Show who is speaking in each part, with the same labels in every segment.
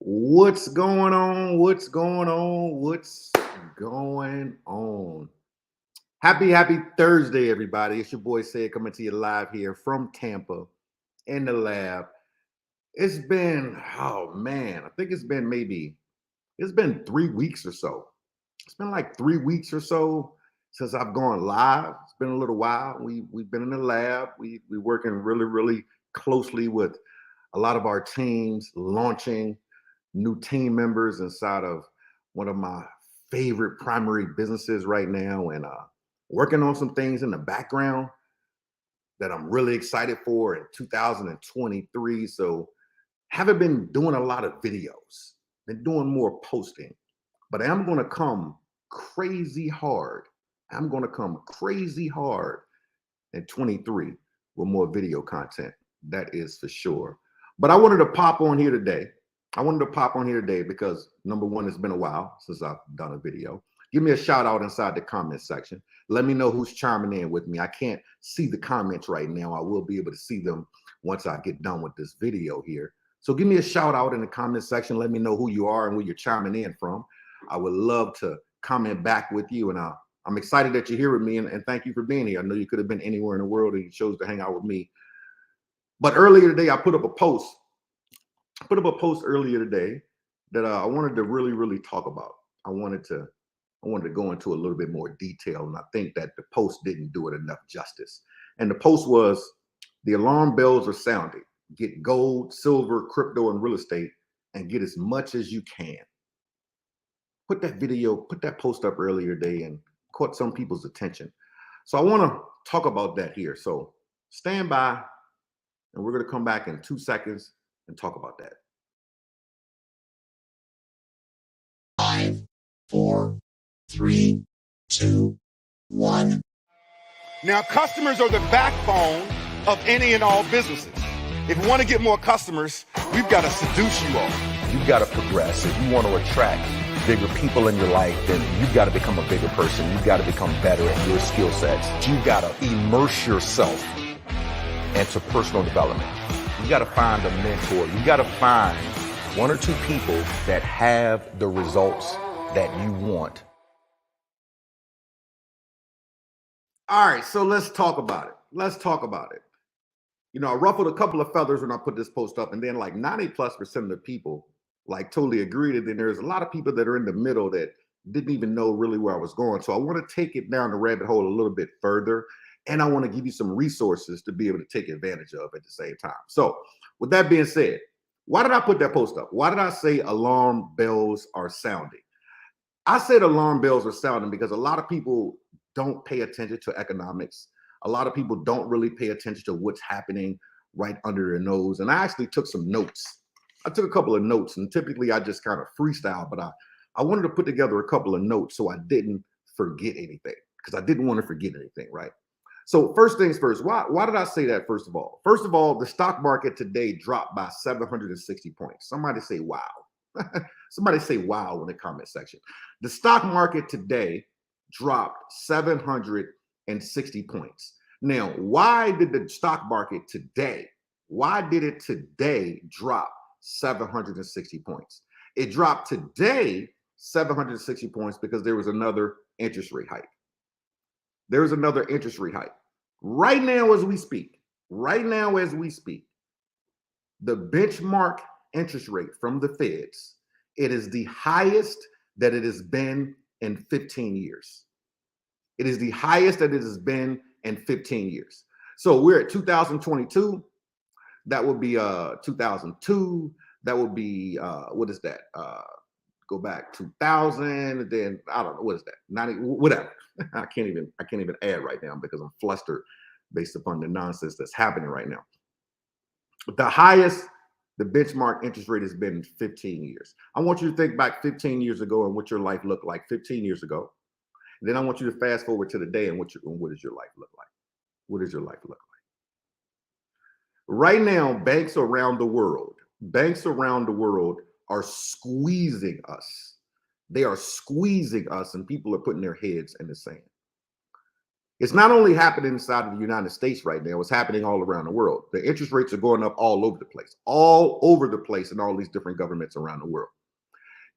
Speaker 1: What's going on? What's going on? What's going on? Happy Thursday, everybody. It's your boy Sid coming to you live here from Tampa in the lab. It's been, oh man, I think it's been 3 weeks or so. It's been like 3 weeks or so since I've gone live. It's been a little while. We've been in the lab. We working really closely with a lot of our teams launching new team members inside of one of my favorite primary businesses right now, and working on some things in the background that I'm really excited for in 2023. So haven't been doing a lot of videos, been doing more posting, but I'm going to come crazy hard. I'm going to come crazy hard in 23 with more video content. That is for sure. But I wanted to pop on here today. Because number one, it's been a while since I've done a video. Give me a shout out inside the comment section. Let me know who's chiming in with me. I can't see the comments right now. I will be able to see them once I get done with this video here. So give me a shout out in the comment section. Let me know who you are and where you're chiming in from. I would love to comment back with you. And I'm excited that you're here with me, and thank you for being here. I know you could have been anywhere in the world and you chose to hang out with me. But earlier today, I put up a post earlier today that I wanted to really talk about. I wanted to go into a little bit more detail, and I think that the post didn't do it enough justice. And the post was, the alarm bells are sounding. Get gold, silver, crypto, and real estate, and get as much as you can. Put that post up earlier today and caught some people's attention. So I want to talk about that here. So stand by, and we're going to come back in 2 seconds and talk about that.
Speaker 2: 5, 4, 3, 2, 1.
Speaker 3: Now, customers are the backbone of any and all businesses. If we want to get more customers, we've got to seduce you all.
Speaker 4: You've got to progress. If you want to attract bigger people in your life, then you've got to become a bigger person. You've got to become better at your skill sets. You've got to immerse yourself into personal development. You got to find a mentor. You got to find one or two people that have the results that you want.
Speaker 1: All right, so let's talk about it. You know, I ruffled a couple of feathers when I put this post up, and then like 90+% of the people like totally agreed. And then there's a lot of people that are in the middle that didn't even know really where I was going. So I want to take it down the rabbit hole a little bit further. And I want to give you some resources to be able to take advantage of at the same time. So with that being said, why did I put that post up? Why did I say alarm bells are sounding? I said alarm bells are sounding because a lot of people don't pay attention to economics. A lot of people don't really pay attention to what's happening right under their nose. And I actually took some notes. I took a couple of notes, and typically I just kind of freestyle, but I wanted to put together a couple of notes so I didn't forget anything, because I didn't want to forget anything, right? So first things first, why did I say that first of all? First of all, the stock market today dropped by 760 points. Somebody say wow. Somebody say wow in the comment section. The stock market today dropped 760 points. Now, why did the stock market today drop 760 points? It dropped today 760 points because there was another interest rate hike. There's another interest rate hike. Right now as we speak, the benchmark interest rate from the Feds, it is the highest that it has been in 15 years. It is the highest that it has been in 15 years. So we're at 2022. That would be 2002. That would be what is that? Go back 2000, and then I don't know, what is that? 90, whatever. I can't even add right now because I'm flustered based upon the nonsense that's happening right now. But the highest the benchmark interest rate has been in 15 years. I want you to think back 15 years ago and what your life looked like 15 years ago. And then I want you to fast forward to today and what does your life look like? What does your life look like? Right now, banks around the world are squeezing us. They are squeezing us, and people are putting their heads in the sand. It's not only happening inside of the United States right now, it's happening all around the world. The interest rates are going up all over the place in all these different governments around the world.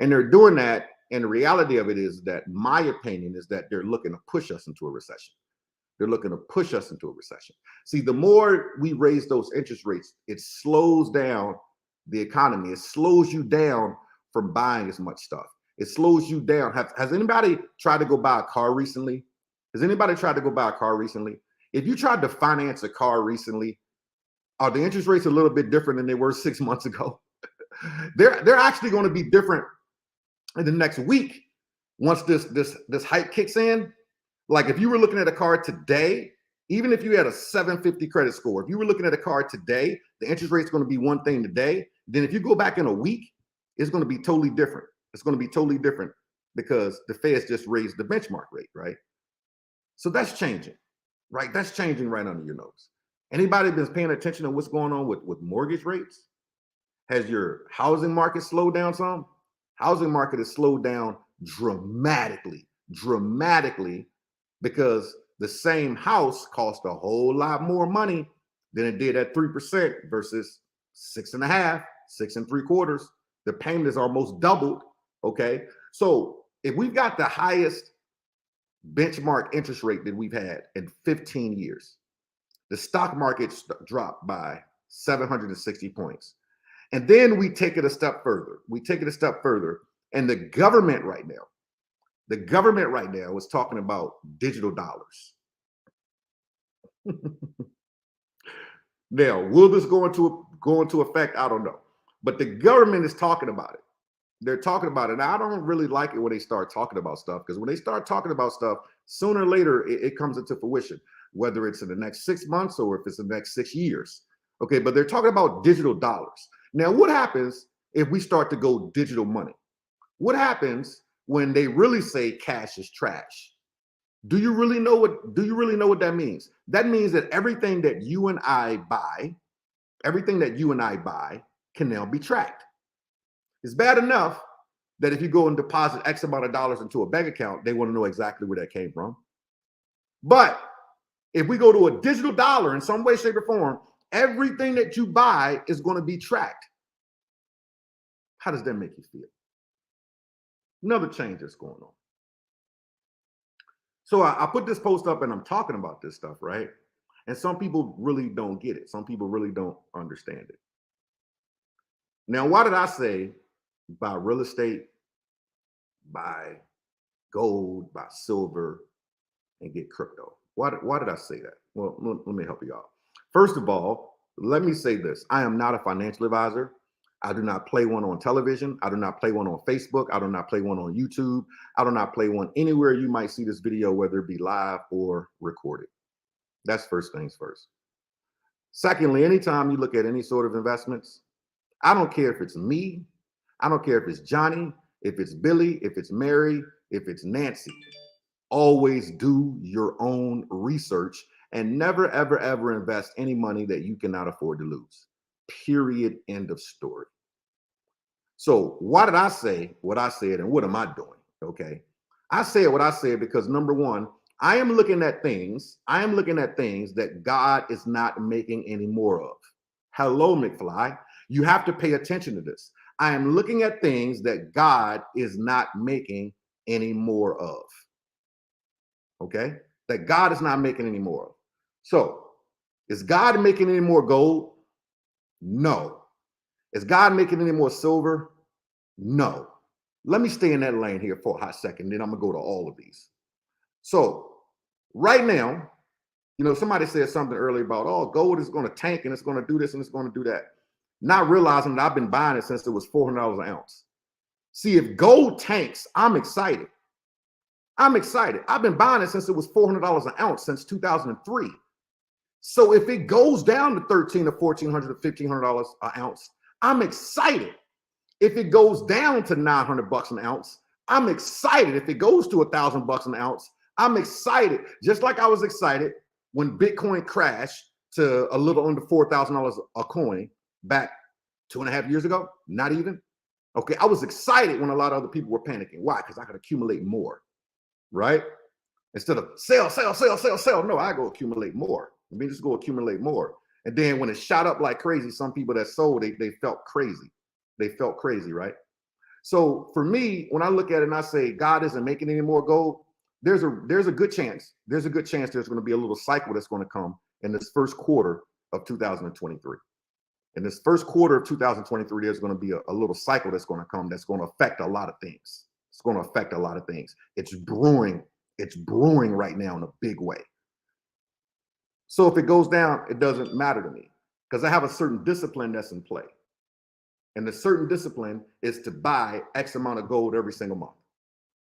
Speaker 1: And they're doing that. And the reality of it is that my opinion is that they're looking to push us into a recession. They're looking to push us into a recession. See, the more we raise those interest rates, it slows down the economy. It slows you down from buying as much stuff. It slows you down. Has anybody tried to go buy a car recently? Has anybody tried to go buy a car recently? If you tried to finance a car recently, are the interest rates a little bit different than they were 6 months ago? They're actually going to be different in the next week once this hike kicks in. Like if you were looking at a car today, even if you had a 750 credit score, if you were looking at a car today, the interest rate's going to be one thing today. Then if you go back in a week, it's going to be totally different. It's going to be totally different because the Feds just raised the benchmark rate, right? So that's changing, right? That's changing right under your nose. Anybody been paying attention to what's going on with mortgage rates? Has your housing market slowed down some? Housing market has slowed down dramatically, because the same house cost a whole lot more money than it did at 3% versus 6.5%, 6.75%. The payment is almost doubled. Okay. So if we've got the highest benchmark interest rate that we've had in 15 years, the stock market dropped by 760 points. And then we take it a step further. And the government right now is talking about digital dollars. Now, will this go into effect? I don't know. But the government is talking about it. They're talking about it. Now, I don't really like it when they start talking about stuff, because when they start talking about stuff, sooner or later it comes into fruition, whether it's in the next 6 months or if it's the next 6 years. Okay, but they're talking about digital dollars. Now, what happens if we start to go digital money? What happens when they really say cash is trash? Do you really know what that means? That means that everything that you and I buy can now be tracked. It's bad enough that if you go and deposit X amount of dollars into a bank account, they want to know exactly where that came from. But if we go to a digital dollar in some way, shape, or form, everything that you buy is going to be tracked. How does that make you feel? Another change that's going on. So I put this post up and I'm talking about this stuff, right? And some people really don't get it. Some people really don't understand it. Now, why did I say buy real estate, buy gold, buy silver, and get crypto? Why did I say that? Well, let me help you out. First of all, let me say this. I am not a financial advisor. I do not play one on television. I do not play one on Facebook. I do not play one on YouTube. I do not play one anywhere you might see this video, whether it be live or recorded. That's first things first. Secondly, anytime you look at any sort of investments, I don't care if it's me, I don't care if it's Johnny, if it's Billy, if it's Mary, if it's Nancy. Always do your own research and never, ever, ever invest any money that you cannot afford to lose. Period. End of story. So why did I say what I said and what am I doing? Okay. I said what I said because number one, I am looking at things that God is not making any more of. Hello, McFly. You have to pay attention to this. I am looking at things that God is not making any more of. Okay? That God is not making any more of. So, is God making any more gold? No. Is God making any more silver? No. Let me stay in that lane here for a hot second, then I'm going to go to all of these. So, right now, somebody said something earlier about, oh, gold is going to tank and it's going to do this and it's going to do that. Not realizing that I've been buying it since it was $400 an ounce. See, if gold tanks, I'm excited. I've been buying it since it was $400 an ounce since 2003. So if it goes down to $1,300 or $1,400 or $1,500 an ounce, I'm excited. If it goes down to $900 an ounce, I'm excited. If it goes to $1,000 an ounce, I'm excited. Just like I was excited when Bitcoin crashed to a little under $4,000 a coin back 2.5 years ago, not even. Okay, I was excited when a lot of other people were panicking. Why? Because I could accumulate more, right? Instead of sell, sell, sell, sell, sell. No, I go accumulate more. I mean, just go accumulate more. And then when it shot up like crazy, some people that sold, they felt crazy. They felt crazy, right? So for me, when I look at it and I say God isn't making any more gold, there's a good chance. There's a good chance there's going to be a little cycle that's going to come in this first quarter of 2023. In this first quarter of 2023, there's going to be a little cycle that's going to come that's going to affect a lot of things. It's going to affect a lot of things. It's brewing right now in a big way. So if it goes down, it doesn't matter to me because I have a certain discipline that's in play. And the certain discipline is to buy X amount of gold every single month.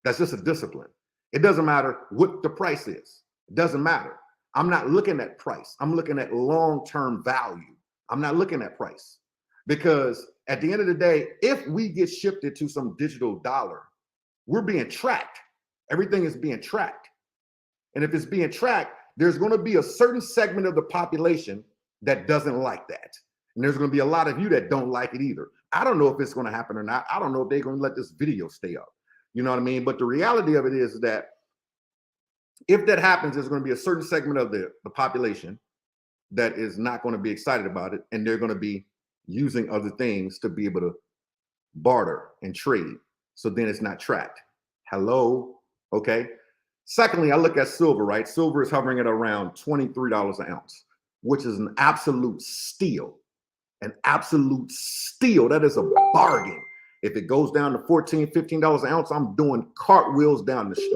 Speaker 1: That's just a discipline. It doesn't matter what the price is. It doesn't matter. I'm not looking at price. I'm looking at long-term value. I'm not looking at price because at the end of the day, if we get shifted to some digital dollar, we're being tracked. Everything is being tracked. And if it's being tracked, there's going to be a certain segment of the population that doesn't like that. And there's going to be a lot of you that don't like it either. I don't know if it's going to happen or not. I don't know if they're going to let this video stay up. You know what I mean? But the reality of it is that if that happens, there's going to be a certain segment of the population that is not going to be excited about it. And they're going to be using other things to be able to barter and trade. So then it's not tracked. Hello. Okay. Secondly, I look at silver, right? Silver is hovering at around $23 an ounce, which is an absolute steal. An absolute steal. That is a bargain. If it goes down to $14, $15 an ounce, I'm doing cartwheels down the street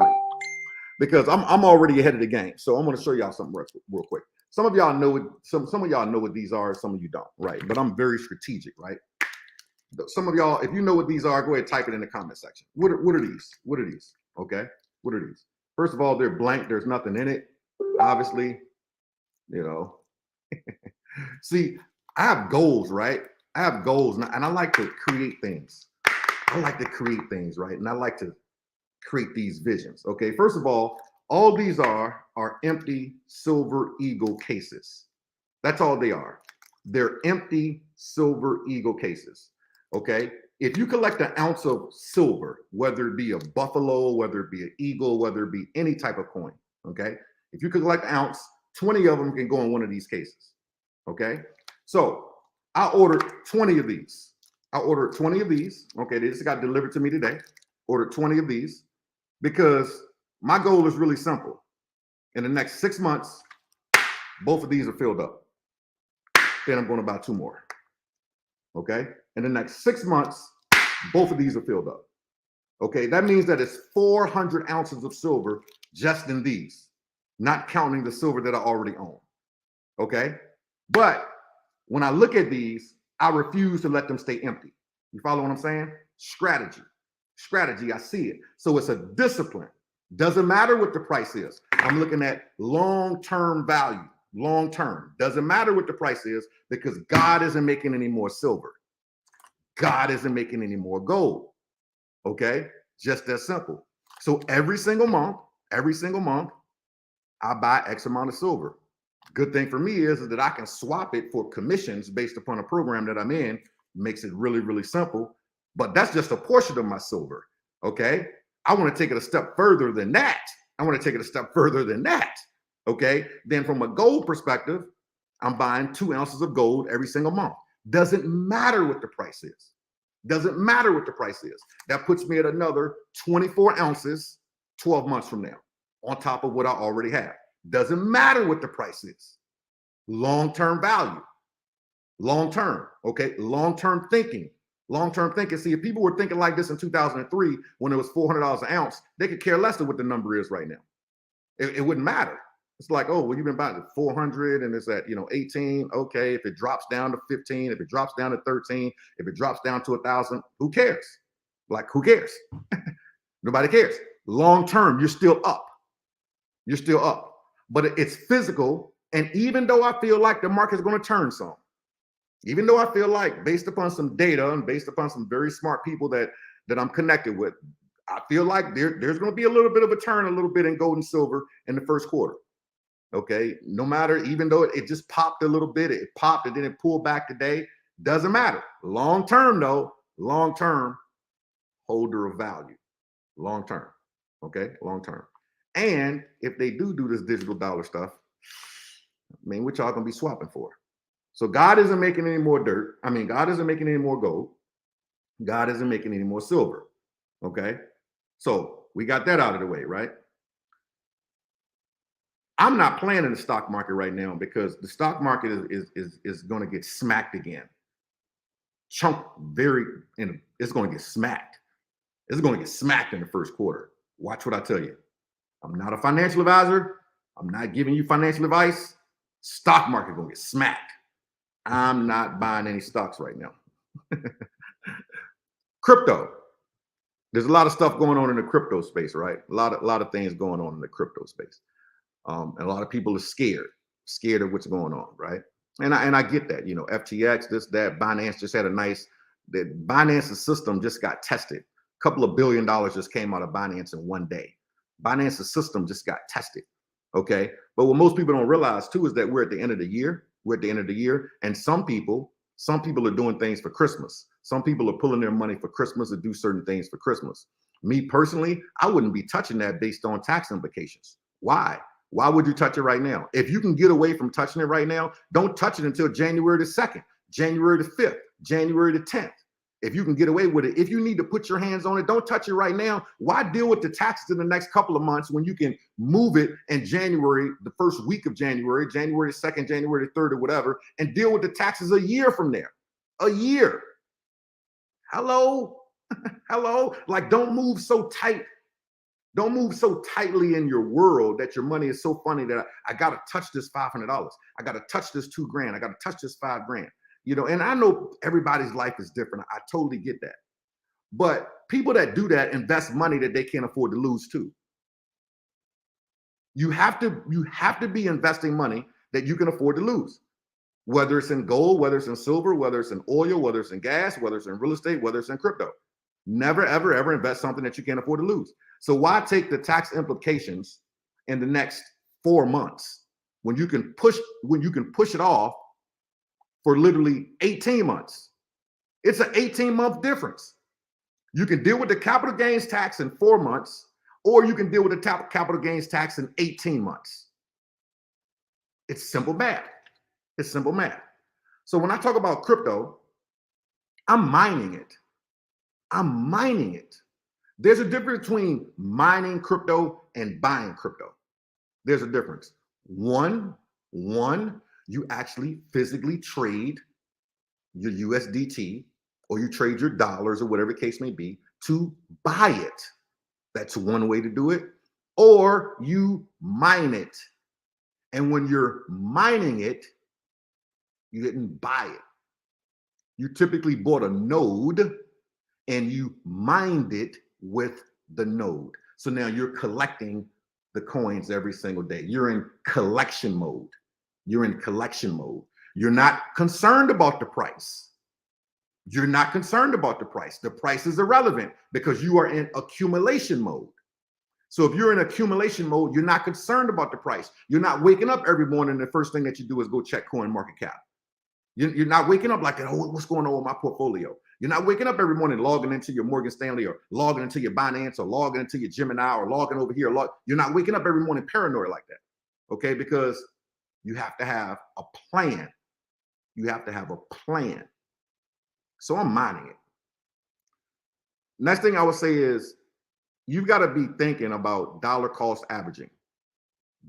Speaker 1: because I'm already ahead of the game. So I'm going to show y'all something real quick. Some of y'all know it. Some of y'all know what these are. Some of you don't, right? But I'm very strategic, right? Some of y'all, if you know what these are, go ahead and type it in the comment section. What are these? What are these? Okay. What are these? First of all, they're blank. There's nothing in it. Obviously, you know. See, I have goals, right? I have goals, and I like to create things. I like to create things, right? And I like to create these visions. Okay. First of all these are empty Silver Eagle cases. That's all they are. They're empty Silver Eagle cases. Okay. If you collect an ounce of silver, whether it be a buffalo, whether it be an eagle, whether it be any type of coin, okay? If you collect an ounce, 20 of them can go in one of these cases, okay? So I ordered 20 of these. I ordered 20 of these. Okay, they just got delivered to me today. Ordered 20 of these because my goal is really simple. In the next 6 months, both of these are filled up. Then I'm going to buy 2 more. Okay. In the next 6 months, both of these are filled up. Okay. That means that it's 400 ounces of silver just in these, not counting the silver that I already own. Okay. But when I look at these, I refuse to let them stay empty. You follow what I'm saying? Strategy. I see it. So it's a discipline. Doesn't matter what the price is. I'm looking at long-term value. Long term. Doesn't matter what the price is because God isn't making any more silver. God isn't making any more gold. Okay? Just that simple. So every single month, I buy X amount of silver. Good thing for me is that I can swap it for commissions based upon a program that I'm in. Makes it really, really simple. But that's just a portion of my silver. Okay? I want to take it a step further than that. Okay, then from a gold perspective, I'm buying 2 ounces of gold every single month. Doesn't matter what the price is. That puts me at another 24 ounces 12 months from now on top of what I already have. Doesn't matter what the price is. Long-term value. Long-term, okay? Long-term thinking. See, if people were thinking like this in 2003 when it was $400 an ounce, they could care less than what the number is right now. It wouldn't matter. It's like, oh, well, you've been buying at 400 and it's at, 18. Okay, if it drops down to 15, if it drops down to 13, if it drops down to 1,000, who cares? Like, who cares? Nobody cares. Long term, you're still up. But it's physical. And even though I feel like the market's going to turn some, even though I feel like based upon some data and based upon some very smart people that I'm connected with, I feel like there's going to be a little bit of a turn, a little bit in gold and silver in the first quarter. Okay, no matter, even though it just popped a little bit, it popped and then it pulled back today. Doesn't matter. Long term, though, holder of value. Long term. Okay, long term. And if they do this digital dollar stuff, I mean, what y'all gonna be swapping for? So God isn't making any more dirt. I mean, God isn't making any more gold. God isn't making any more silver. Okay. So we got that out of the way, right? I'm not playing in the stock market right now because the stock market is going to get smacked again. It's going to get smacked. It's going to get smacked in the first quarter. Watch what I tell you. I'm not a financial advisor. I'm not giving you financial advice. Stock market going to get smacked. I'm not buying any stocks right now. Crypto. There's a lot of stuff going on in the crypto space, right? A lot of things going on in the crypto space. And a lot of people are scared of what's going on, right? And I get that, you know, FTX, this, that, Binance just had Binance's system just got tested. A couple of $1 billion just came out of Binance in one day. Binance's system just got tested, okay? But what most people don't realize too is that we're at the end of the year. And some people are doing things for Christmas. Some people are pulling their money for Christmas to do certain things for Christmas. Me personally, I wouldn't be touching that based on tax implications. Why? Why would you touch it right now? If you can get away from touching it right now, don't touch it until January the 2nd, January the 5th, January the 10th. If you can get away with it, if you need to put your hands on it, don't touch it right now. Why deal with the taxes in the next couple of months when you can move it in January, the first week of January, January the 2nd, January the 3rd, or whatever, and deal with the taxes a year from there? A year. Hello? Hello? Like, don't move so tight. Don't move so tightly in your world that your money is so funny that I got to touch this $500. I got to touch this $2,000. I got to touch this $5,000. You know, and I know everybody's life is different. I totally get that. But people that do that invest money that they can't afford to lose too. You have to be investing money that you can afford to lose. Whether it's in gold, whether it's in silver, whether it's in oil, whether it's in gas, whether it's in real estate, whether it's in crypto. Never, ever, ever invest something that you can't afford to lose. So why take the tax implications in the next 4 months when you can push it off for literally 18 months? It's an 18-month difference. You can deal with the capital gains tax in 4 months, or you can deal with the capital gains tax in 18 months. It's simple math. It's simple math. So when I talk about crypto, I'm mining it. There's a difference between mining crypto and buying crypto. There's a difference. One, you actually physically trade your USDT, or you trade your dollars, or whatever the case may be, to buy it. That's one way to do it. Or you mine it. And when you're mining it, you didn't buy it. You typically bought a node and you mined it with the node. So now you're collecting the coins every single day. You're in collection mode. You're not concerned about the price. The price is irrelevant because you are in accumulation mode. So if you're in accumulation mode, you're not concerned about the price. You're not waking up every morning and the first thing that you do is go check CoinMarketCap. You're not waking up like, oh, what's going on with my portfolio? You're not waking up every morning logging into your Morgan Stanley, or logging into your Binance, or logging into your Gemini, or logging over here. You're not waking up every morning paranoid like that, okay? Because you have to have a plan. So I'm mining it. Next thing I would say is you've got to be thinking about dollar cost averaging.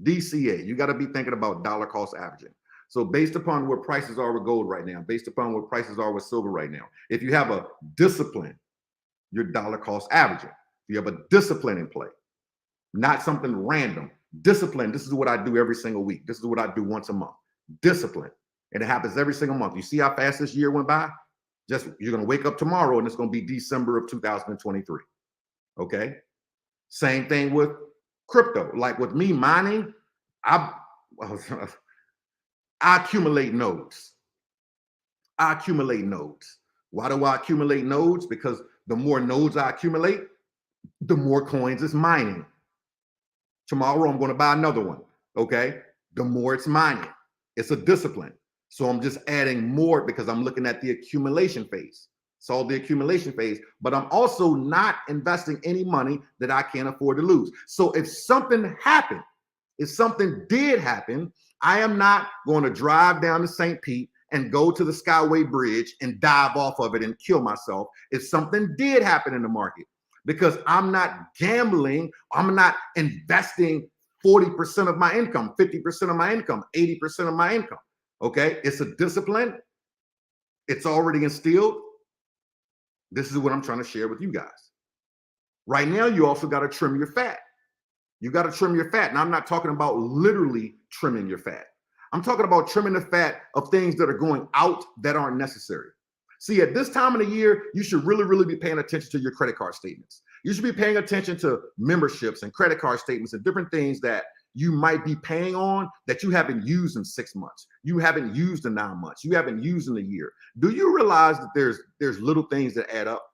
Speaker 1: DCA, you got to be thinking about dollar cost averaging. So based upon where prices are with gold right now, based upon where prices are with silver right now, if you have a discipline, your dollar cost averaging. You have a discipline in play, not something random. Discipline, this is what I do every single week. This is what I do once a month. Discipline. And it happens every single month. You see how fast this year went by? Just, you're going to wake up tomorrow and it's going to be December of 2023. Okay? Same thing with crypto. Like with me mining, I accumulate nodes. Why do I accumulate nodes? Because the more nodes I accumulate, the more coins it's mining. Tomorrow, I'm going to buy another one. Okay? The more it's mining. It's a discipline. So I'm just adding more because I'm looking at the accumulation phase. It's all the accumulation phase, but I'm also not investing any money that I can't afford to lose. So if something happened, if something did happen, I am not going to drive down to St. Pete and go to the Skyway Bridge and dive off of it and kill myself if something did happen in the market, because I'm not gambling. I'm not investing 40% of my income, 50% of my income, 80% of my income. Okay, it's a discipline. It's already instilled. This is what I'm trying to share with you guys. Right now, you also got to trim your fat. You got to trim your fat. And I'm not talking about literally trimming your fat. I'm talking about trimming the fat of things that are going out that aren't necessary. See, at this time of the year, you should really, really be paying attention to your credit card statements. You should be paying attention to memberships and credit card statements and different things that you might be paying on that you haven't used in 6 months. You haven't used in 9 months. You haven't used in a year. Do you realize that there's little things that add up?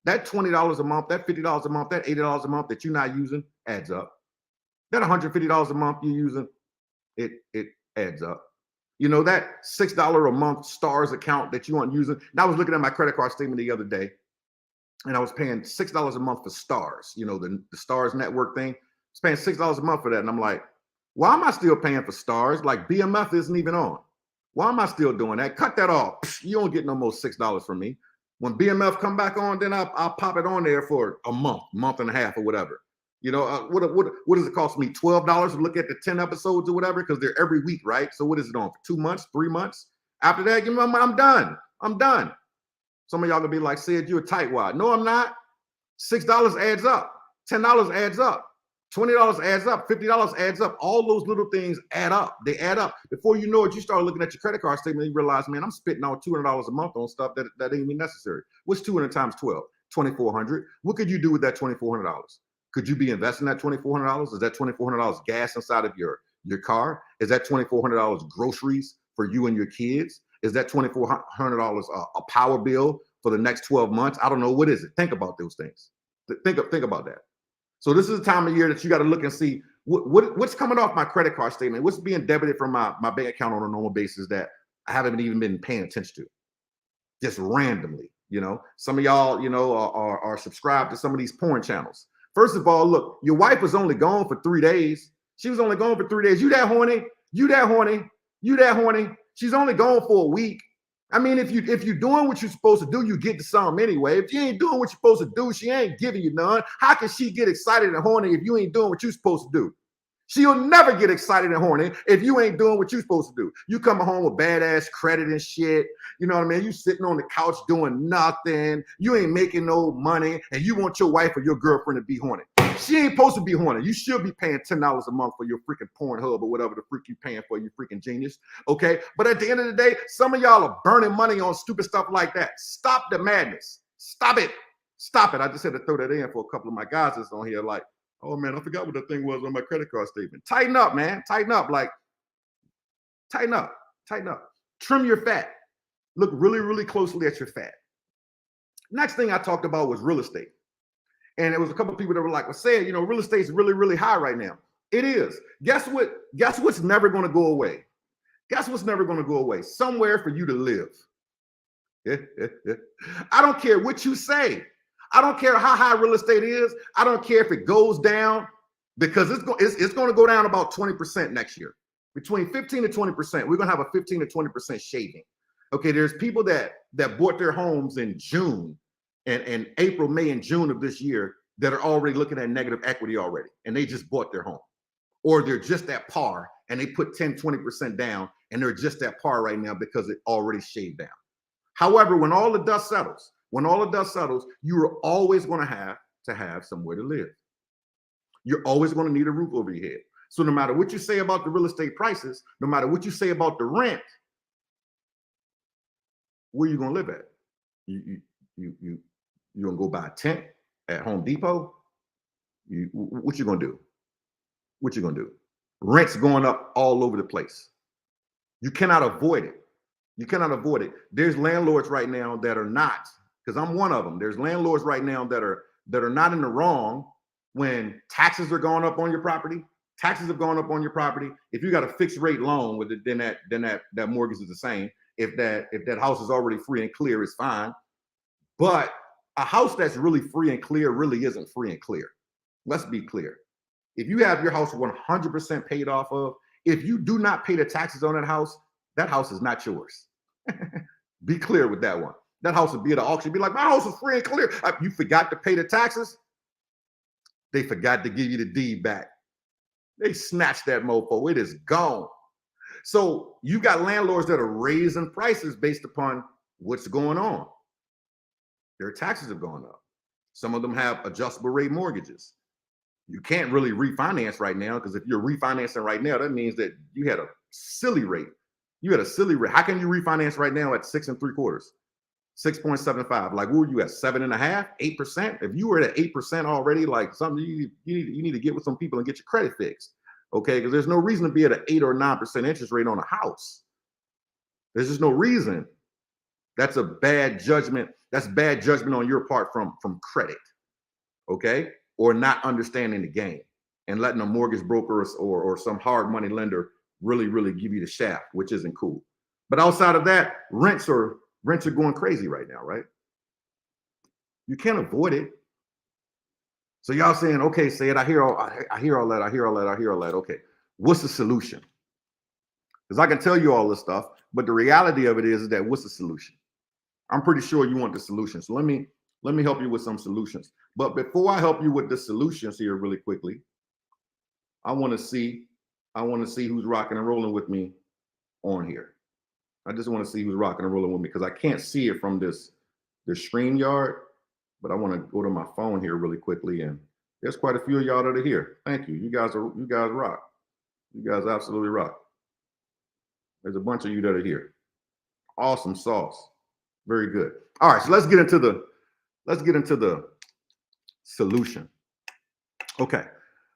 Speaker 1: That $20 a month, that $50 a month, that $80 a month that you're not using adds up. That $150 a month you're using, it adds up. You know, that $6 a month Stars account that you aren't using. And I was looking at my credit card statement the other day, and I was paying $6 a month for Stars, you know, the Stars network thing. I was paying $6 a month for that. And I'm like, why am I still paying for Stars? Like BMF isn't even on. Why am I still doing that? Cut that off. You don't get no more $6 from me. When BMF come back on, then I'll pop it on there for a month and a half or whatever. You know, what does it cost me? $12 to look at the 10 episodes or whatever, because they're every week, right? So what is it on for 2 months, 3 months? After that, I'm done. I'm done. Some of y'all gonna be like, Sid, you're a tightwad. No, I'm not. $6 adds up. $10 adds up. $20 adds up. $50 adds up. All those little things add up. They add up. Before you know it, you start looking at your credit card statement and you realize, man, I'm spitting out $200 a month on stuff that ain't even necessary. What's 200 times 12? $2,400. What could you do with that $2,400? Could you be investing that $2,400? Is that $2,400 gas inside of your car? Is that $2,400 groceries for you and your kids? Is that $2,400 a power bill for the next 12 months? I don't know. What is it? Think about those things. Think about that. So this is the time of year that you got to look and see what's coming off my credit card statement. What's being debited from my bank account on a normal basis that I haven't even been paying attention to, just randomly. You know, some of y'all, you know, are subscribed to some of these porn channels. First of all, look, your wife was only gone for 3 days. She was only gone for 3 days. You that horny? You that horny? You that horny? She's only gone for a week. I mean, if you're doing what you're supposed to do, you get to some anyway. If you ain't doing what you're supposed to do, she ain't giving you none. How can she get excited and horny if you ain't doing what you're supposed to do? She'll never get excited and horny if you ain't doing what you're supposed to do. You come home with badass credit and shit. You know what I mean? You sitting on the couch doing nothing. You ain't making no money, and you want your wife or your girlfriend to be horny. She ain't supposed to be horny. You should be paying $10 a month for your freaking Pornhub or whatever the freak you paying for, you freaking genius. Okay? But at the end of the day, some of y'all are burning money on stupid stuff like that. Stop the madness. Stop it. Stop it. I just had to throw that in for a couple of my guys that's on here like, oh man, I forgot what the thing was on my credit card statement. Tighten up, man. Tighten up. Like, tighten up. Tighten up. Trim your fat. Look really, really closely at your fat. Next thing I talked about was real estate. And there was a couple of people that were like, well, saying, you know, real estate's really, really high right now. It is. Guess what? Guess what's never going to go away? Guess what's never going to go away? Somewhere for you to live. I don't care what you say. I don't care how high real estate is. I don't care if it goes down, because it's going to go down about 20% next year. Between 15 to 20%. We're going to have a 15 to 20% shaving. Okay, there's people that bought their homes in June and April, May, and June of this year that are already looking at negative equity already, and they just bought their home. Or they're just at par, and they put 10, 20% down, and they're just at par right now because it already shaved down. However, when all the dust settles, you are always going to have somewhere to live. You're always going to need a roof over your head. So no matter what you say about the real estate prices, no matter what you say about the rent, where are you going to live at? You gonna go buy a tent at Home Depot? What you gonna do? What you gonna do? Rent's going up all over the place. You cannot avoid it. You cannot avoid it. There's landlords right now that are not, because I'm one of them. There's landlords right now that are not in the wrong when taxes are going up on your property. Taxes have gone up on your property. If you got a fixed rate loan with it, then that mortgage is the same. If that house is already free and clear, it's fine. But a house that's really free and clear really isn't free and clear. Let's be clear. If you have your house 100% paid off of, if you do not pay the taxes on that house is not yours. Be clear with that one. That house would be at an auction, be like, my house is free and clear. You forgot to pay the taxes. They forgot to give you the deed back. They snatched that mofo. It is gone. So you got landlords that are raising prices based upon what's going on. Their taxes have gone up. Some of them have adjustable rate mortgages. You can't really refinance right now, because if you're refinancing right now, that means that you had a silly rate. You had a silly rate. How can you refinance right now at 6 3/4? 6.75? Like, what were you at? 7.5%, 8%? If you were at 8% already, like something you need to get with some people and get your credit fixed. Okay, because there's no reason to be at an 8 or 9% interest rate on a house. There's just no reason. That's a bad judgment. That's bad judgment on your part from credit. Okay, or not understanding the game and letting a mortgage broker or some hard money lender really give you the shaft, which isn't cool. But outside of that, rents are going crazy right now, right? You can't avoid it. So y'all saying, okay, say it. I hear all that. Okay, what's the solution? Because I can tell you all this stuff, but the reality of it is that what's the solution? I'm pretty sure you want the solution. So let me help you with some solutions. But before I help you with the solutions here really quickly, I want to see who's rocking and rolling with me on here. I just want to see who's rocking and rolling with me, because I can't see it from this StreamYard, but I want to go to my phone here really quickly, and there's quite a few of y'all that are here. Thank you. You guys rock. You guys absolutely rock. There's a bunch of you that are here. Awesome sauce. Very good. All right, so let's get into the solution. Okay.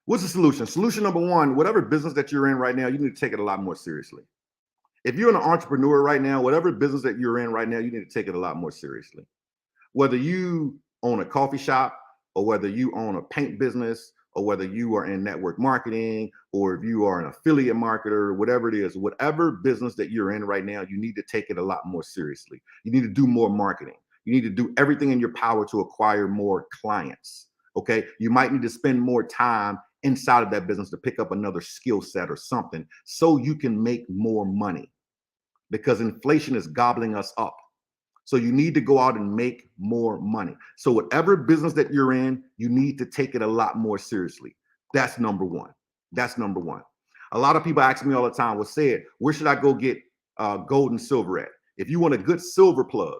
Speaker 1: What's the solution? Solution number one, whatever business that you're in right now, you need to take it a lot more seriously. If you're an entrepreneur right now, whatever business that you're in right now, you need to take it a lot more seriously. Whether you own a coffee shop, or whether you own a paint business, or whether you are in network marketing, or if you are an affiliate marketer, whatever it is, whatever business that you're in right now, you need to take it a lot more seriously. You need to do more marketing. You need to do everything in your power to acquire more clients. Okay. You might need to spend more time inside of that business to pick up another skill set or something so you can make more money, because inflation is gobbling us up. So you need to go out and make more money. So whatever business that you're in, you need to take it a lot more seriously. That's number one. That's number one. A lot of people ask me all the time, well, say it, where should I go get gold and silver at? If you want a good silver plug,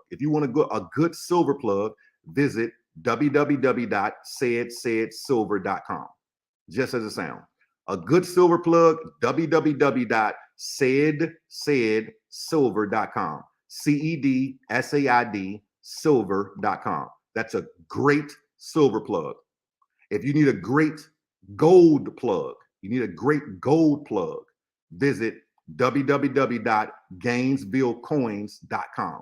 Speaker 1: visit www.saidsaidsilver.com. Just as it sounds. A good silver plug, www.saidsaidsilver.com. CEDSAID silver.com. That's a great silver plug. If you need a great gold plug, visit www.gainesvillecoins.com.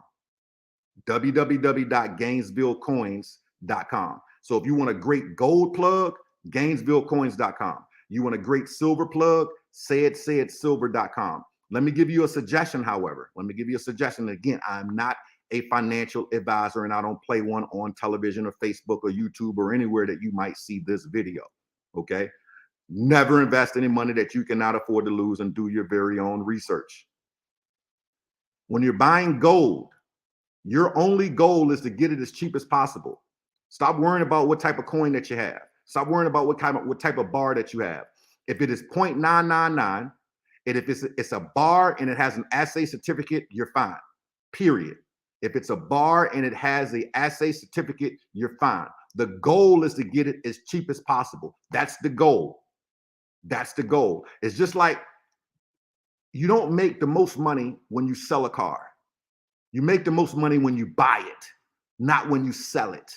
Speaker 1: www.gainesvillecoins.com. So if you want a great gold plug, gainesvillecoins.com. You want a great silver plug, saidsaidsilver.com. Let me give you a suggestion, however. Again, I'm not a financial advisor, and I don't play one on television or Facebook or YouTube or anywhere that you might see this video. Okay? Never invest any money that you cannot afford to lose, and do your very own research. When you're buying gold, your only goal is to get it as cheap as possible. Stop worrying about what type of coin that you have. Stop worrying about what type of bar that you have. If it is 0.999, and if it's a bar and it has an assay certificate, you're fine. Period. If it's a bar and it has the assay certificate, you're fine. The goal is to get it as cheap as possible. That's the goal. That's the goal. It's just like you don't make the most money when you sell a car. You make the most money when you buy it, not when you sell it,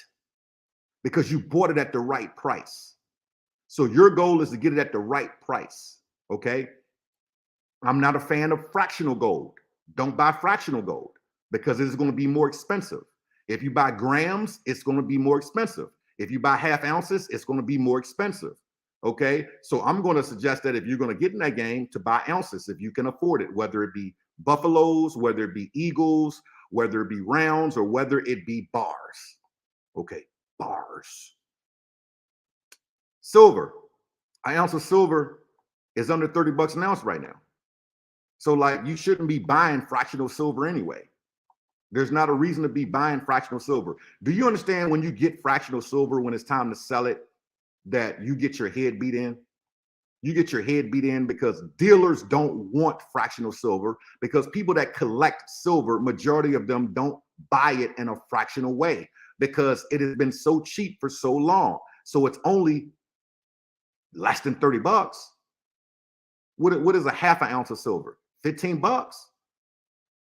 Speaker 1: because you bought it at the right price. So your goal is to get it at the right price. Okay. I'm not a fan of fractional gold. Don't buy fractional gold, because it's going to be more expensive. If you buy grams, it's going to be more expensive. If you buy half ounces, it's going to be more expensive. Okay. So I'm going to suggest that if you're going to get in that game, to buy ounces if you can afford it, whether it be buffaloes, whether it be eagles, whether it be rounds or whether it be bars. Okay, bars. Silver. An ounce of silver is under 30 bucks an ounce right now. So like you shouldn't be buying fractional silver anyway. There's not a reason to be buying fractional silver. Do you understand when you get fractional silver, when it's time to sell it, that you get your head beat in? You get your head beat in because dealers don't want fractional silver, because people that collect silver, majority of them don't buy it in a fractional way because it has been so cheap for so long. So it's only less than 30 bucks. What is a half an ounce of silver? 15 bucks.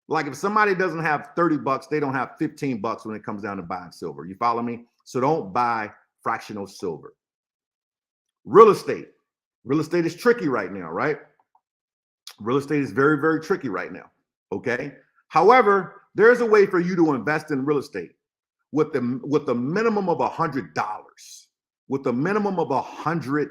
Speaker 1: Like if somebody doesn't have 30 bucks, they don't have 15 bucks when it comes down to buying silver. You follow me? So don't buy fractional silver. Real estate. Real estate is tricky right now, right? Real estate is very, very tricky right now. Okay. However, there's a way for you to invest in real estate with the minimum of $100. With the minimum of $100.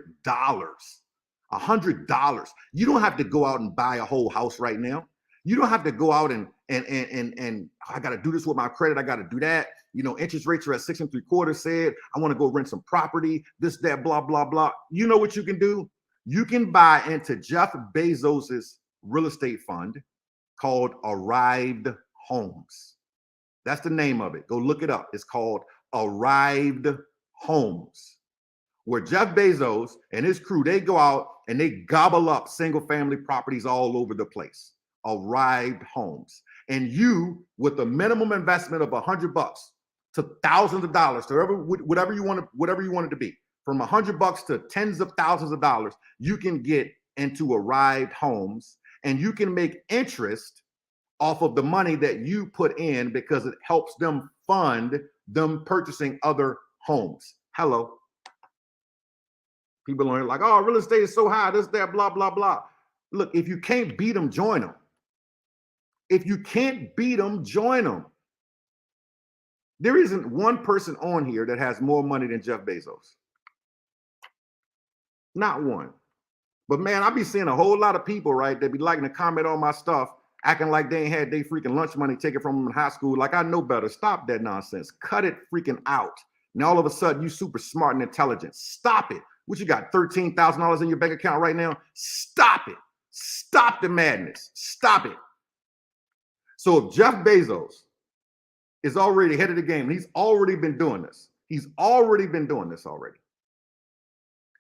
Speaker 1: $100. You don't have to go out and buy a whole house right now. You don't have to go out and I got to do this with my credit. I got to do that. You know, interest rates are at 6 3/4. Said I want to go rent some property. This, that, blah, blah, blah. You know what you can do? You can buy into Jeff Bezos's real estate fund called Arrived Homes. That's the name of it. Go look it up. It's called Arrived Homes, where Jeff Bezos and his crew, they go out and they gobble up single family properties all over the place. Arrived Homes. And you, with a minimum investment of $100 to thousands of dollars, to whatever you want it to be, from $100 to tens of thousands of dollars, you can get into Arrived Homes, and you can make interest off of the money that you put in because it helps them fund them purchasing other homes. Hello. People are like, oh, real estate is so high, this, that, blah, blah, blah. Look, if you can't beat them, join them. If you can't beat them, join them. There isn't one person on here that has more money than Jeff Bezos. Not one. But man, I be seeing a whole lot of people, right, that be liking to comment on my stuff, acting like they ain't had their freaking lunch money taken from them in high school. Like I know better. Stop that nonsense. Cut it freaking out. Now all of a sudden you super smart and intelligent. Stop it. What you got, $13,000 in your bank account right now? Stop it. Stop the madness. Stop it. So if Jeff Bezos is already ahead of the game, he's already been doing this. He's already been doing this already.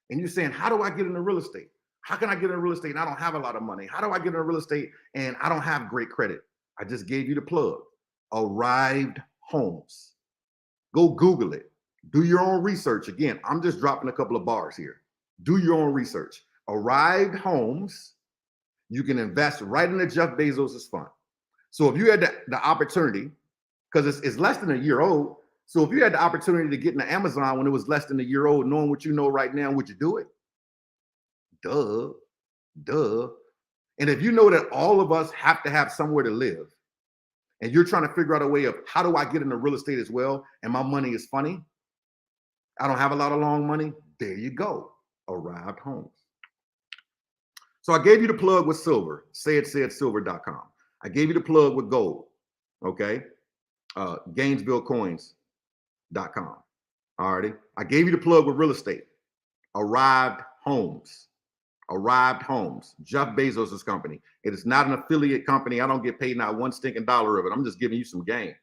Speaker 1: And you're saying, how do I get into real estate? How can I get into real estate and I don't have a lot of money? How do I get into real estate and I don't have great credit? I just gave you the plug. Arrived Homes. Go Google it. Do your own research. Again, I'm just dropping a couple of bars here. Do your own research. Arrived Homes. You can invest right into Jeff Bezos's fund. So if you had the opportunity, because it's less than a year old. So if you had the opportunity to get into Amazon when it was less than a year old, knowing what you know right now, would you do it? Duh. And if you know that all of us have to have somewhere to live, and you're trying to figure out a way of how do I get into real estate as well, and my money is funny, I don't have a lot of long money, there you go. Arrived Homes. So I gave you the plug with silver, saidsilver.com. I gave you the plug with gold, okay? GainesvilleCoins.com. All righty. I gave you the plug with real estate. Arrived Homes. Arrived Homes. Jeff Bezos' company. It is not an affiliate company. I don't get paid not one stinking dollar of it. I'm just giving you some game.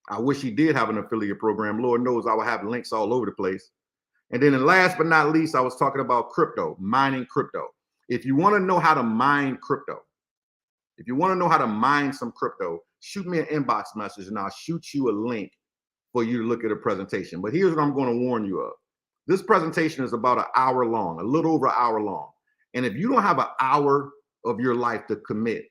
Speaker 1: I wish he did have an affiliate program. Lord knows I would have links all over the place. And then last but not least, I was talking about crypto, mining crypto. If you want to know how to mine crypto, if you want to know how to mine some crypto, shoot me an inbox message and I'll shoot you a link for you to look at a presentation. But here's what I'm going to warn you of. This presentation is about an hour long, a little over an hour long. And if you don't have an hour of your life to commit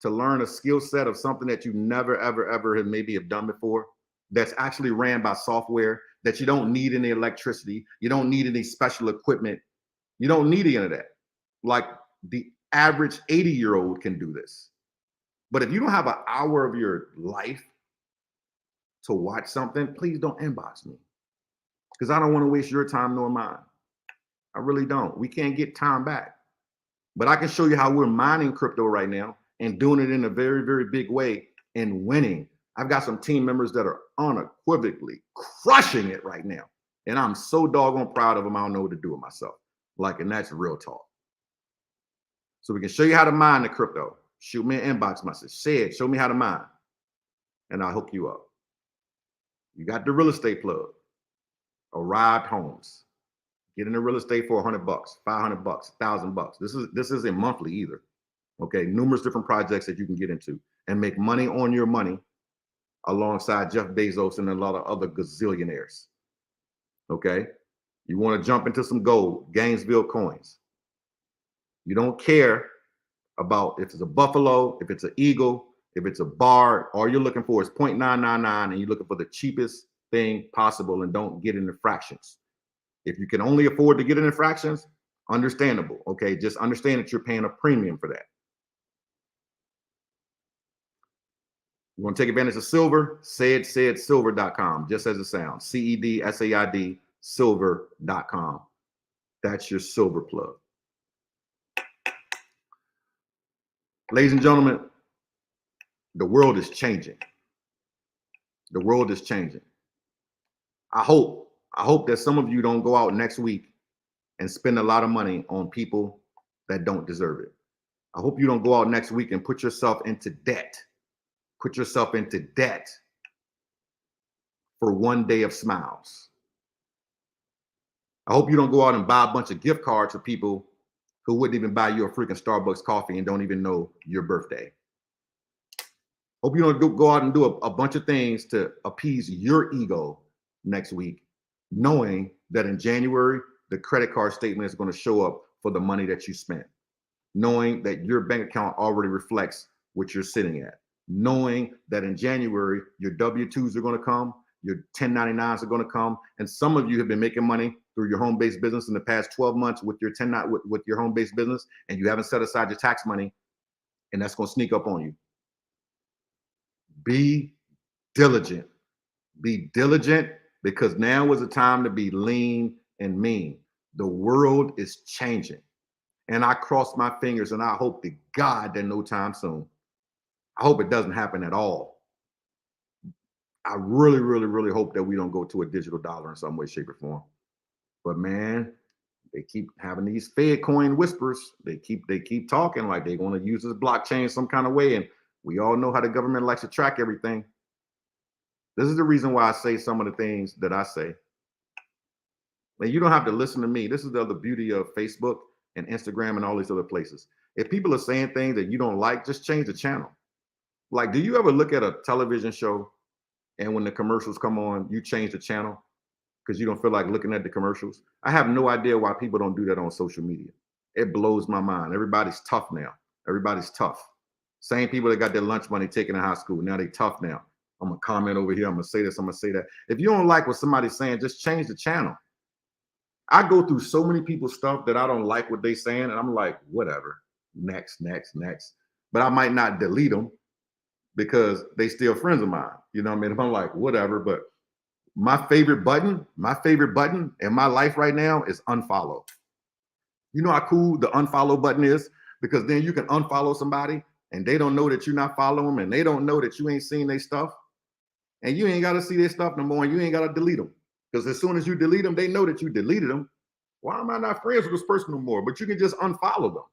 Speaker 1: to learn a skill set of something that you never, ever have maybe have done before, that's actually ran by software, that you don't need any electricity, you don't need any special equipment, you don't need any of that. Like the average 80-year-old can do this. But if you don't have an hour of your life to watch something, please don't inbox me, because I don't want to waste your time nor mine. I really don't. We can't get time back. But I can show you how we're mining crypto right now and doing it in a very, very big way and winning I've got some team members that are unequivocally crushing it right now. And I'm so doggone proud of them. I don't know what to do with myself. Like, and that's real talk. So we can show you how to mine the crypto. Shoot me an inbox message. Say it, show me how to mine. And I'll hook you up. You got the real estate plug. Arrived Homes. Get into real estate for $100, $500, $1,000. This isn't monthly either. Okay, numerous different projects that you can get into and make money on your money alongside Jeff Bezos and a lot of other gazillionaires. Okay, you want to jump into some gold, Gainesville coins. You don't care about if it's a buffalo, if it's an eagle, if it's a bar. All you're looking for is 0.999, and you're looking for the cheapest thing possible, and don't get into fractions. If you can only afford to get into fractions, understandable. Okay, just understand that you're paying a premium for that. You want to take advantage of silver? Saidsilver.com, just as it sounds. CEDSAID silver.com. That's your silver plug. Ladies and gentlemen, the world is changing. The world is changing. I hope that some of you don't go out next week and spend a lot of money on people that don't deserve it. I hope you don't go out next week and put yourself into debt. Put yourself into debt for one day of smiles. I hope you don't go out and buy a bunch of gift cards for people who wouldn't even buy you a freaking Starbucks coffee and don't even know your birthday. Hope you don't go out and do a bunch of things to appease your ego next week, knowing that in January, the credit card statement is going to show up for the money that you spent, knowing that your bank account already reflects what you're sitting at, knowing that in January, your W-2s are going to come, your 1099s are going to come, and some of you have been making money through your home-based business in the past 12 months with your with your home-based business, and you haven't set aside your tax money, and that's going to sneak up on you. Be diligent. Be diligent, because now is the time to be lean and mean. The world is changing, and I cross my fingers, and I hope to God that no time soon. I hope it doesn't happen at all. I really, really, really hope that we don't go to a digital dollar in some way, shape, or form. But man, they keep having these Fed coin whispers. They keep talking like they want to use this blockchain some kind of way. And we all know how the government likes to track everything. This is the reason why I say some of the things that I say. And you don't have to listen to me. This is the other beauty of Facebook and Instagram and all these other places. If people are saying things that you don't like, just change the channel. Like, do you ever look at a television show and when the commercials come on, you change the channel because you don't feel like looking at the commercials? I have no idea why people don't do that on social media. It blows my mind. Everybody's tough now. Everybody's tough. Same people that got their lunch money taken in high school, now they tough now. I'm gonna comment over here. I'm gonna say this. I'm gonna say that. If you don't like what somebody's saying, just change the channel. I go through so many people's stuff that I don't like what they're saying, and I'm like, whatever. Next. But I might not delete them because they still friends of mine. You know what I mean? If I'm like, whatever. But my favorite button in my life right now is unfollow. You know how cool the unfollow button is? Because then you can unfollow somebody and they don't know that you're not following them, and they don't know that you ain't seen their stuff. And you ain't got to see their stuff no more, and you ain't got to delete them. Because as soon as you delete them, they know that you deleted them. Why am I not friends with this person no more? But you can just unfollow them.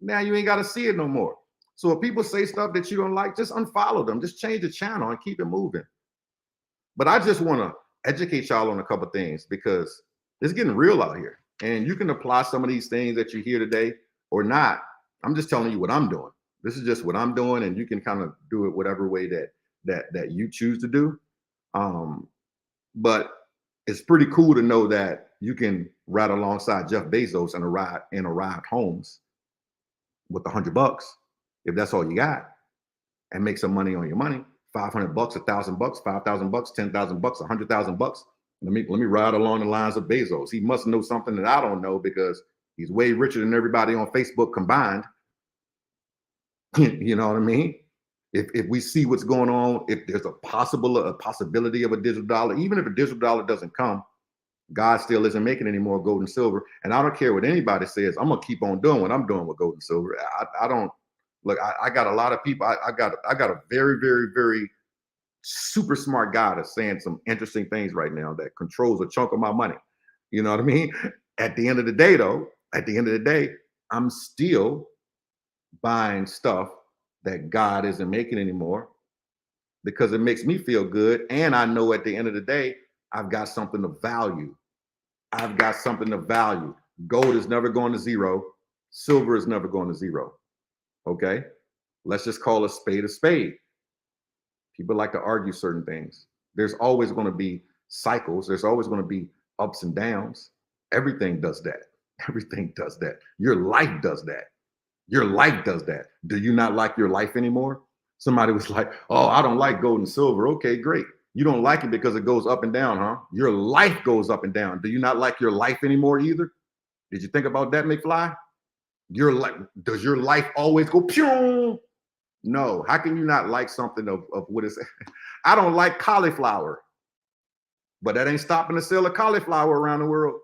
Speaker 1: Now you ain't got to see it no more. So if people say stuff that you don't like, just unfollow them. Just change the channel and keep it moving. But I just want to educate y'all on a couple of things, because it's getting real out here. And you can apply some of these things that you hear today or not. I'm just telling you what I'm doing. This is just what I'm doing, and you can kind of do it whatever way that you choose to do. But it's pretty cool to know that you can ride alongside Jeff Bezos and arrive homes with $100, if that's all you got, and make some money on your money. $500, $1,000, $5,000, $10,000, $100,000. Let me ride along the lines of Bezos. He must know something that I don't know, because he's way richer than everybody on Facebook combined. You know what I mean? If we see what's going on, if there's a possibility of a digital dollar, even if a digital dollar doesn't come, God still isn't making any more gold and silver. And I don't care what anybody says. I'm gonna keep on doing what I'm doing with gold and silver. I don't look. I got a lot of people. I got a very, very, very super smart guy that's saying some interesting things right now that controls a chunk of my money. You know what I mean? At the end of the day, though, I'm still buying stuff that God isn't making anymore because it makes me feel good. And I know at the end of the day, I've got something of value. I've got something of value. Gold is never going to zero. Silver is never going to zero. Okay? Let's just call a spade a spade. People like to argue certain things. There's always going to be cycles. There's always going to be ups and downs. Everything does that. Everything does that. Your life does that. Your life does that. Do you not like your life anymore? Somebody was like, oh, I don't like gold and silver. Okay, great. You don't like it because it goes up and down, huh? Your life goes up and down. Do you not like your life anymore either? Did you think about that, McFly? Does your life always go pew? No. How can you not like something of what is? I don't like cauliflower, but that ain't stopping the sale of cauliflower around the world.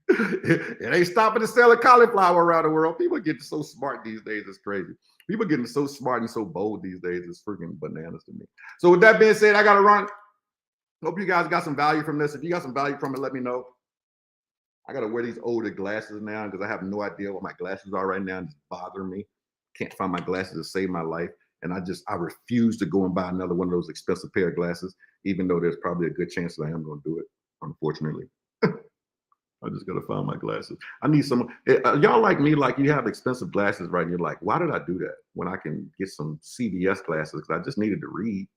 Speaker 1: It ain't stopping the sale of cauliflower around the world. People getting so smart these days. It's crazy. People getting so smart and so bold these days. It's freaking bananas to me. So with that being said, I got to run. Hope you guys got some value from this. If you got some value from it, let me know. I got to wear these older glasses now because I have no idea what my glasses are right now. It's bothering me. Can't find my glasses to save my life. And I refuse to go and buy another one of those expensive pair of glasses, even though there's probably a good chance that I am going to do it, unfortunately. I just got to find my glasses. I need some. Y'all like me, like you have expensive glasses, right? And you're like, why did I do that when I can get some CVS glasses? Because I just needed to read.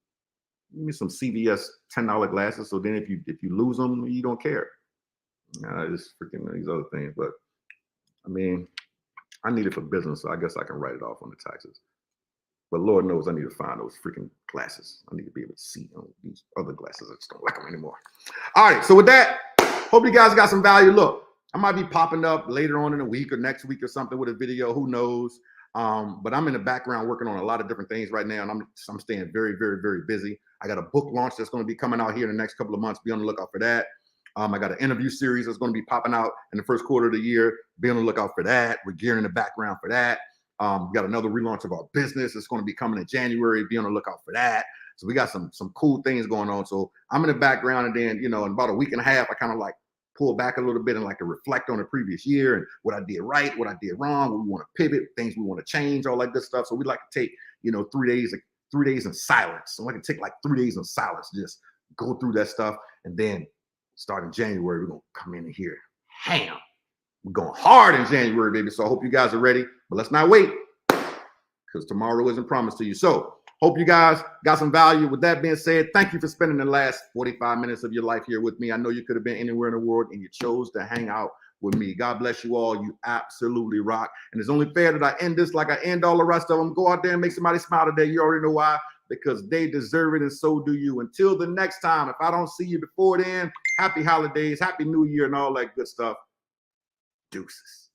Speaker 1: Give me some CVS $10 glasses. So then if you lose them, you don't care. Just freaking these other things. But I mean, I need it for business. So I guess I can write it off on the taxes. But Lord knows I need to find those freaking glasses. I need to be able to see these other glasses. I just don't like them anymore. All right. So with that, hope you guys got some value. Look, I might be popping up later on in a week or next week or something with a video. Who knows? But I'm in the background working on a lot of different things right now. And I'm staying very, very, very busy. I got a book launch that's going to be coming out here in the next couple of months. Be on the lookout for that. I got an interview series that's going to be popping out in the first quarter of the year. Be on the lookout for that. We're gearing in the background for that. We got another relaunch of our business. It's going to be coming in January. Be on the lookout for that. So we got some cool things going on. So I'm in the background, and then, in about a week and a half, I kind of like pull back a little bit and like to reflect on the previous year and what I did right, what I did wrong, what we want to pivot, things we want to change, all that good stuff. So we like to take, 3 days in silence. So I can take like 3 days in silence, just go through that stuff. And then starting January, we're going to come in here. Ham. We're going hard in January, baby. So I hope you guys are ready, but let's not wait because tomorrow isn't promised to you. So hope you guys got some value. With that being said, thank you for spending the last 45 minutes of your life here with me. I know you could have been anywhere in the world and you chose to hang out with me. God bless you all. You absolutely rock. And it's only fair that I end this like I end all the rest of them. Go out there and make somebody smile today. You already know why. Because they deserve it and so do you. Until the next time, if I don't see you before then, happy holidays, happy new year, and all that good stuff. Deuces.